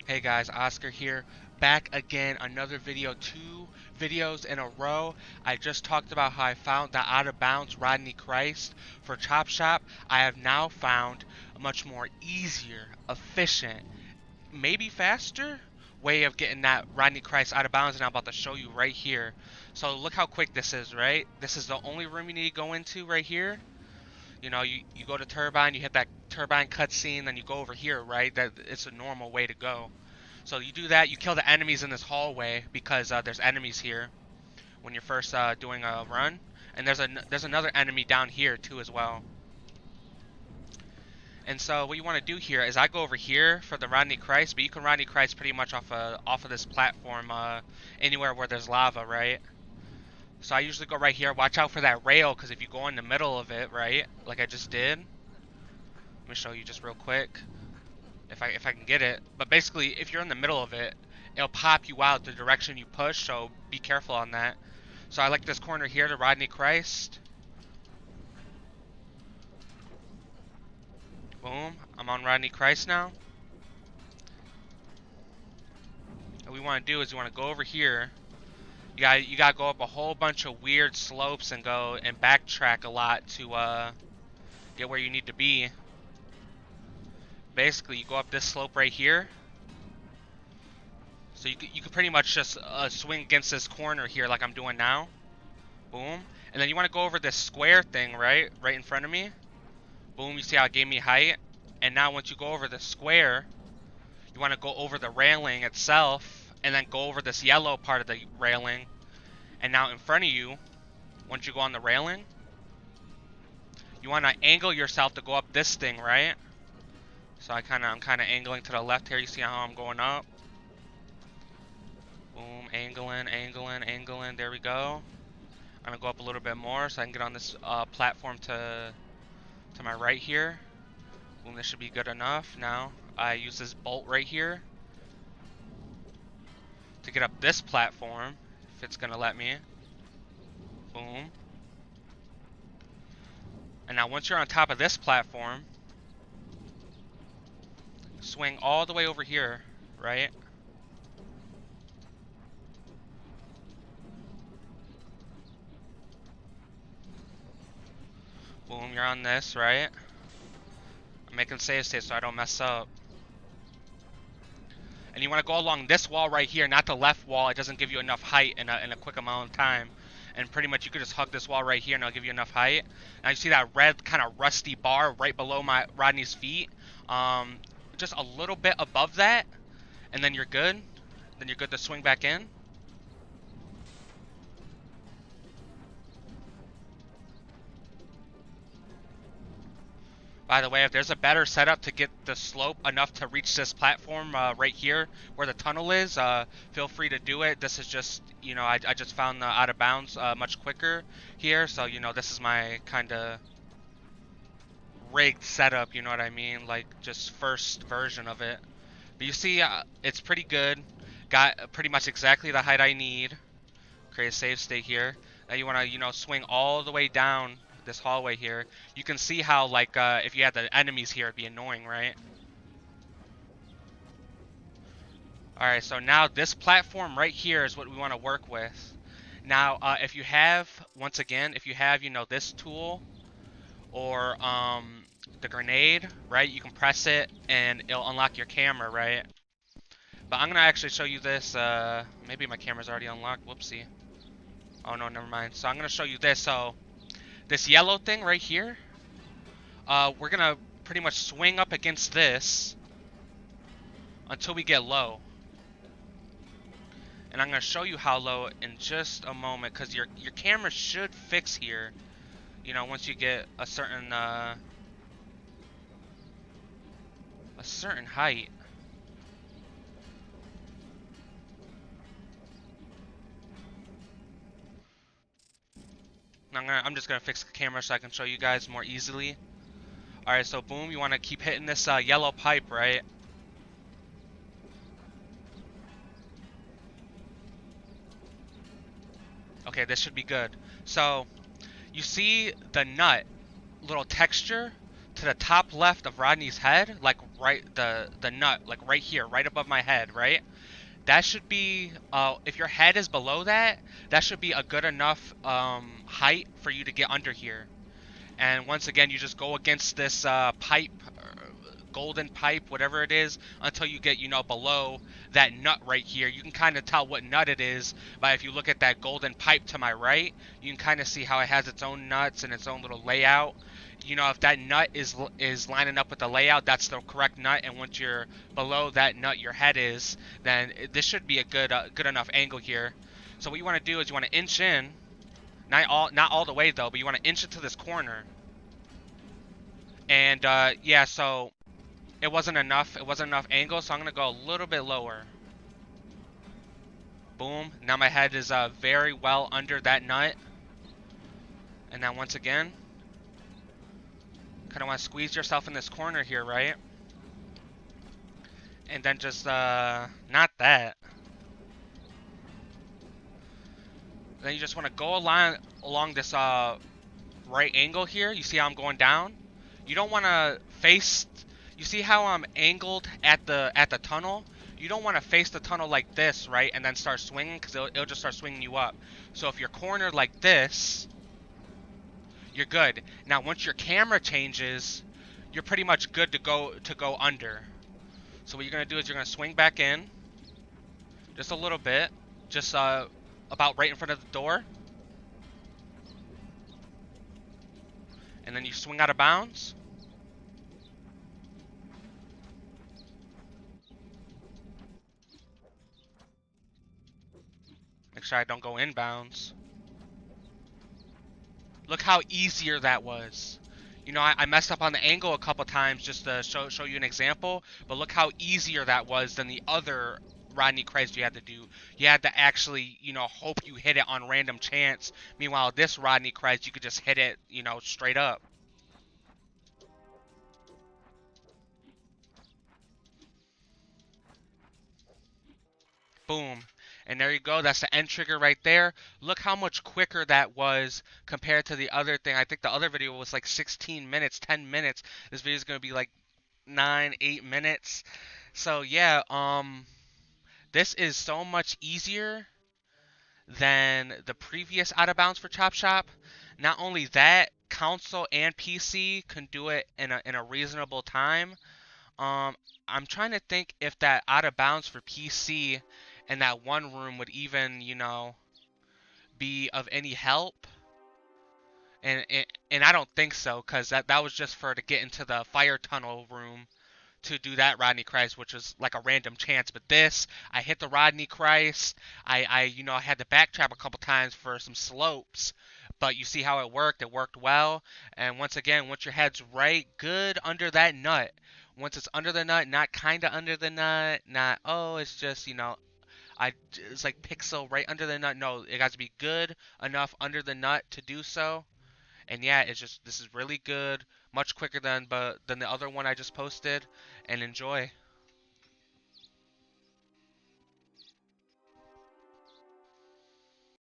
Hey guys, Oscar here, back again, another video, 2 videos in a row. I just talked about how I found the out of bounds Rodney Christ for Chop Shop. I have now found a much more easier, efficient, maybe faster way of getting that Rodney Christ out of bounds, and I'm about to show you right here. So look how quick this is, right? This is the only room you need to go into right here. You know, you go to Turbine, you hit that Turbine cutscene, then you go over here, right? That it's a normal way to go. So you do that, you kill the enemies in this hallway because there's enemies here when you're first doing a run, and there's another enemy down here too as well. And so what you want to do here is I go over here for the Rodney Christ, but you can Rodney Christ pretty much off of this platform anywhere where there's lava, right? So I usually go right here. Watch out for that rail, because if you go in the middle of it, right, like I just did. Let me show you just real quick. If I can get it. But basically, if you're in the middle of it, it'll pop you out the direction you push, so be careful on that. So I like this corner here to Rodney Christ. Boom. I'm on Rodney Christ now. What we want to do is we want to go over here. You gotta go up a whole bunch of weird slopes and go and backtrack a lot to get where you need to be. Basically, you go up this slope right here. So you can pretty much just swing against this corner here like I'm doing now. Boom. And then you want to go over this square thing, right? Right in front of me. Boom, you see how it gave me height? And now once you go over the square, you want to go over the railing itself, and then go over this yellow part of the railing. And now in front of you, once you go on the railing, you want to angle yourself to go up this thing, right? So I'm kind of angling to the left here. You see how I'm going up? Boom, angling, angling, angling. There we go. I'm gonna go up a little bit more so I can get on this platform to my right here. Boom, this should be good enough. Now I use this bolt right here to get up this platform, if it's gonna let me. Boom. And now once you're on top of this platform, swing all the way over here, right? Boom, you're on this, right? I'm making save state so I don't mess up. And you want to go along this wall right here, not the left wall. It doesn't give you enough height in a quick amount of time. And pretty much you could just hug this wall right here and it'll give you enough height. Now you see that red kind of rusty bar right below my Rodney's feet. Just a little bit above that, and then you're good. Then you're good to swing back in. By the way, if there's a better setup to get the slope enough to reach this platform right here where the tunnel is, feel free to do it. This is just, you know, I just found the out of bounds much quicker here. So, you know, this is my kind of rigged setup, you know what I mean? Like, just first version of it. But you see, it's pretty good. Got pretty much exactly the height I need. Create a save state here. Now you want to, you know, swing all the way down this hallway here. You can see how, like, if you had the enemies here, it'd be annoying, right? Alright, so now this platform right here is what we want to work with. Now, if you have, once again, if you have, you know, this tool or the grenade, right, you can press it and it'll unlock your camera, right? But I'm going to actually show you this. Maybe my camera's already unlocked. Whoopsie. Oh, no, never mind. So I'm going to show you this. So this yellow thing right here, we're going to pretty much swing up against this until we get low. And I'm going to show you how low in just a moment, because your camera should fix here, you know, once you get a certain height. I'm just gonna fix the camera so I can show you guys more easily. Alright, so boom, you want to keep hitting this yellow pipe, right? Okay, this should be good. So, you see the nut, little texture to the top left of Rodney's head, like right the nut, like right here, right above my head, right? That should be if your head is below that, that should be a good enough height for you to get under here. And once again, you just go against this pipe, golden pipe, whatever it is, until you get, below that nut right here. You can kind of tell what nut it is by if you look at that golden pipe to my right. You can kind of see how it has its own nuts and its own little layout. If that nut is lining up with the layout, that's the correct nut. And once you're below that nut, your head is, then this should be a good enough angle here. So what you want to do is you want to inch in, not all the way though, but you want to inch into this corner. And yeah, so it wasn't enough. It wasn't enough angle, so I'm gonna go a little bit lower. Boom. Now my head is very well under that nut. And now once again, kind of want to squeeze yourself in this corner here, right? And then just not that. Then you just want to go along this right angle here. You see how I'm going down? You don't want to face. You see how I'm angled at the tunnel? You don't want to face the tunnel like this, right? And then start swinging, because it'll just start swinging you up. So if you're cornered like this, you're good. Now once your camera changes, you're pretty much good to go under. So what you're gonna do is you're gonna swing back in, just a little bit, just about right in front of the door, and then you swing out of bounds. Make sure I don't go inbounds. Look how easier that was. I messed up on the angle a couple times just to show you an example, but look how easier that was than the other Rodney Christ you had to do. You had to actually, hope you hit it on random chance. Meanwhile, this Rodney Christ, you could just hit it, straight up. Boom. And there you go. That's the end trigger right there. Look how much quicker that was compared to the other thing. I think the other video was like 16 minutes, 10 minutes. This video is going to be like 9, 8 minutes. So yeah, this is so much easier than the previous out of bounds for Chop Shop. Not only that, console and PC can do it in a reasonable time. I'm trying to think if that out of bounds for PC and that one room would even, be of any help. And I don't think so, because that was just for to get into the fire tunnel room to do that Rodney Christ, which was like a random chance. But this, I hit the Rodney Christ. I had to backtrap a couple times for some slopes, but you see how it worked. It worked well. And once again, once your head's right, good under that nut. Once it's under the nut, not kind of under the nut, not it's just it's like pixel right under the nut. No, it has to be good enough under the nut to do so. And yeah, this is really good, much quicker than the other one I just posted, and enjoy.